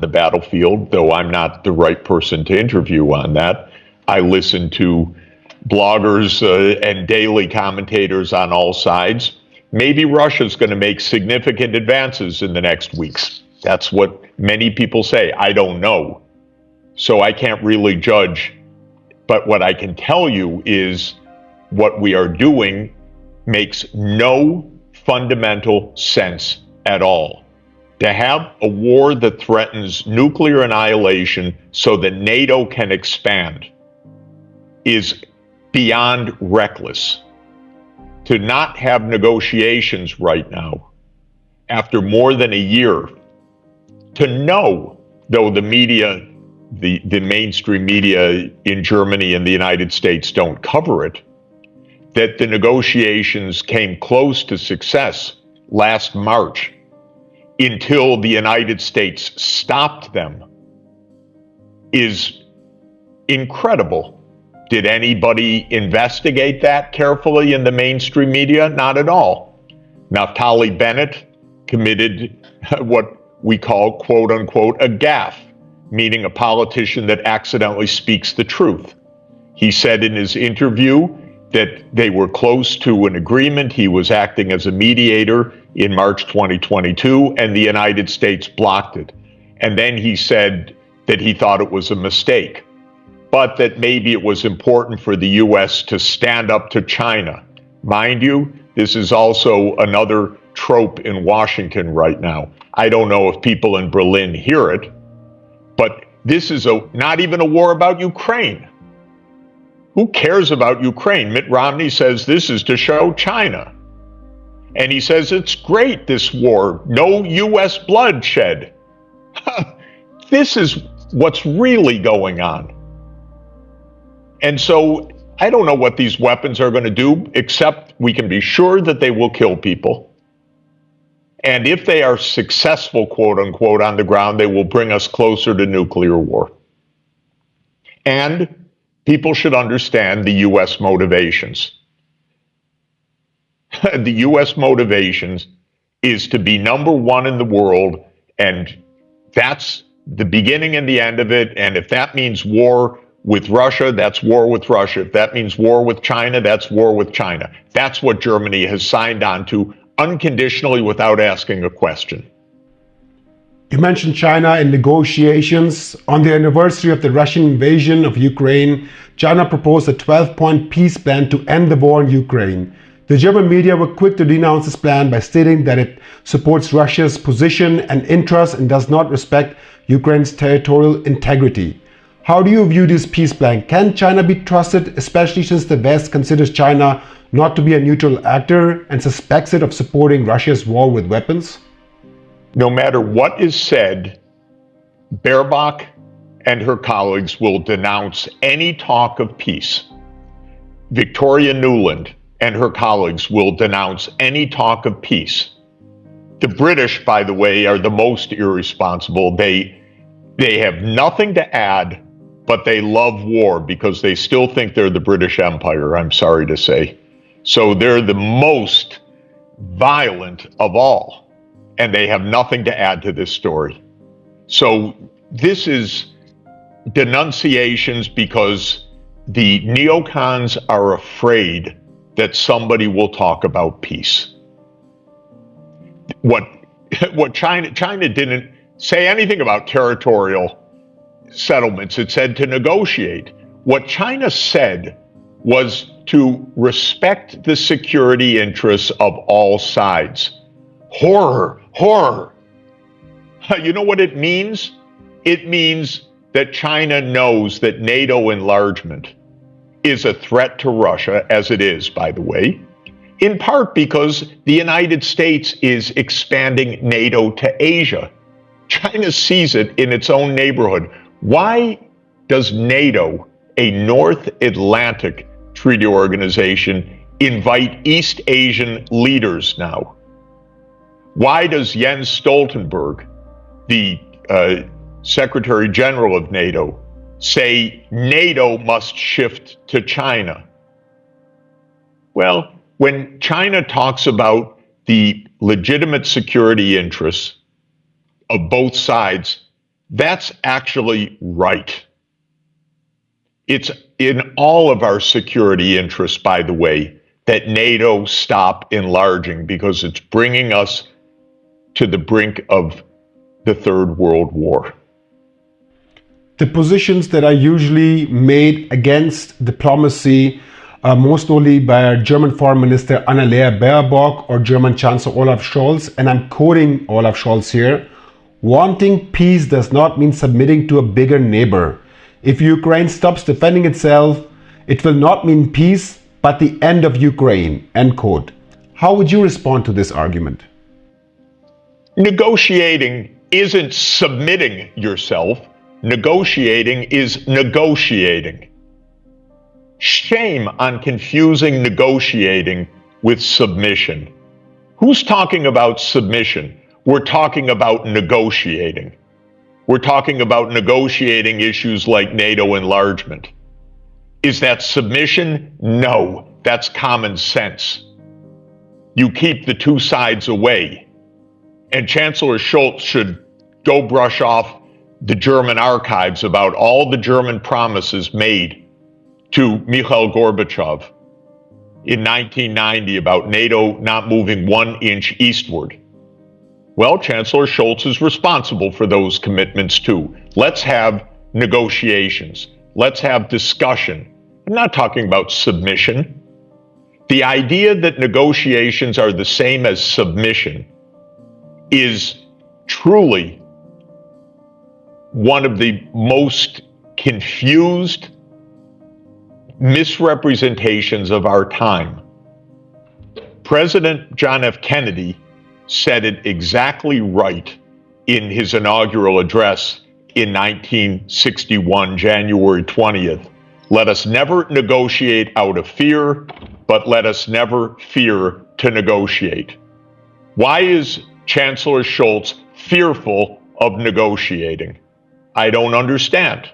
the battlefield, though I'm not the right person to interview on that. I listen to bloggers and daily commentators on all sides. Maybe Russia's going to make significant advances in the next weeks. That's what many people say. I don't know. So I can't really judge. But what I can tell you is what we are doing makes no fundamental sense at all. To have a war that threatens nuclear annihilation so that NATO can expand is beyond reckless. To not have negotiations right now, after more than a year, to know, though the media, the mainstream media in Germany and the United States don't cover it, that the negotiations came close to success last March until the United States stopped them is incredible. Did anybody investigate that carefully in the mainstream media? Not at all. Naftali Bennett committed what we call, quote unquote, a gaffe, meaning a politician that accidentally speaks the truth. He said in his interview that they were close to an agreement. He was acting as a mediator in March 2022, and the United States blocked it. And then he said that he thought it was a mistake, but that maybe it was important for the U.S. to stand up to China. Mind you, this is also another trope in Washington right now. I don't know if people in Berlin hear it, but this is not even a war about Ukraine. Who cares about Ukraine? Mitt Romney says this is to show China. And he says it's great, this war, no U.S. bloodshed. This is what's really going on. And so I don't know what these weapons are going to do, except we can be sure that they will kill people. And if they are successful, quote unquote, on the ground, they will bring us closer to nuclear war. And people should understand the U.S. motivations. The U.S. motivations is to be number one in the world, and that's the beginning and the end of it. And if that means war with Russia, that's war with Russia. If that means war with China, that's war with China. That's what Germany has signed on to unconditionally without asking a question. You mentioned China in negotiations. On the anniversary of the Russian invasion of Ukraine, China proposed a 12-point peace plan to end the war in Ukraine. The German media were quick to denounce this plan by stating that it supports Russia's position and interests and does not respect Ukraine's territorial integrity. How do you view this peace plan? Can China be trusted, especially since the West considers China not to be a neutral actor and suspects it of supporting Russia's war with weapons? No matter what is said, Baerbock and her colleagues will denounce any talk of peace. Victoria Nuland and her colleagues will denounce any talk of peace. The British, by the way, are the most irresponsible. They have nothing to add, but they love war because they still think they're the British Empire, I'm sorry to say. So they're the most violent of all, and they have nothing to add to this story. So this is denunciations because the neocons are afraid that somebody will talk about peace. What China didn't say anything about territorial settlements. It said to negotiate. What China said was to respect the security interests of all sides. Horror. You know what it means? It means that China knows that NATO enlargement is a threat to Russia, as it is, by the way, in part because the United States is expanding NATO to Asia. China sees it in its own neighborhood. Why does NATO, a North Atlantic treaty organization, invite East Asian leaders now? Why does Jens Stoltenberg, the Secretary General of NATO, say NATO must shift to China? Well, when China talks about the legitimate security interests of both sides, That's actually right. It's in all of our security interests, by the way, that NATO stop enlarging because it's bringing us to the brink of the Third World War. The positions that are usually made against diplomacy, most notably by our German Foreign Minister Annalena Baerbock or German Chancellor Olaf Scholz, and I'm quoting Olaf Scholz here, wanting peace does not mean submitting to a bigger neighbor. If Ukraine stops defending itself, it will not mean peace, but the end of Ukraine, end quote. How would you respond to this argument? Negotiating isn't submitting yourself. Negotiating is negotiating. Shame on confusing negotiating with submission. Who's talking about submission? We're talking about negotiating. We're talking about negotiating issues like NATO enlargement. Is that submission? No, that's common sense. You keep the two sides away. And Chancellor Scholz should go brush off the German archives about all the German promises made to Mikhail Gorbachev in 1990 about NATO not moving 1 inch eastward. Well, Chancellor Scholz is responsible for those commitments too. Let's have negotiations. Let's have discussion. I'm not talking about submission. The idea that negotiations are the same as submission is truly one of the most confused misrepresentations of our time. President John F. Kennedy said it exactly right in his inaugural address in 1961, January 20th. Let us never negotiate out of fear, but let us never fear to negotiate. Why is Chancellor Scholz fearful of negotiating? I don't understand.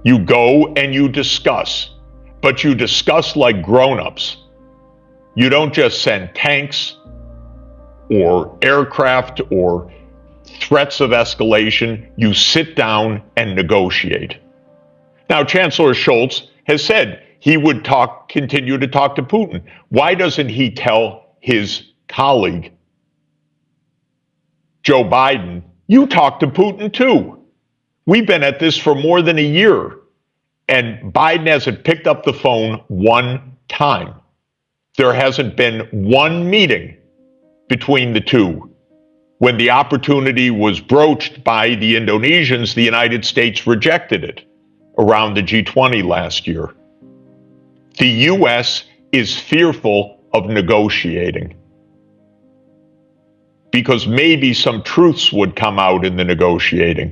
You go and you discuss, but you discuss like grown-ups. You don't just send tanks or aircraft or threats of escalation. You sit down and negotiate. Now, Chancellor Scholz has said he would continue to talk to Putin. Why doesn't he tell his colleague, Joe Biden, you talk to Putin too? We've been at this for more than a year, and Biden hasn't picked up the phone one time. There hasn't been one meeting between the two. When the opportunity was broached by the Indonesians, the United States rejected it around the G20 last year. The U.S. is fearful of negotiating because maybe some truths would come out in the negotiating.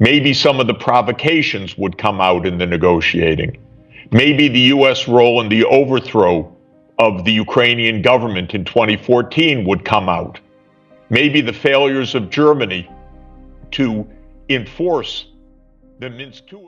Maybe some of the provocations would come out in the negotiating. Maybe the U.S. role in the overthrow of the Ukrainian government in 2014 would come out. Maybe the failures of Germany to enforce the Minsk II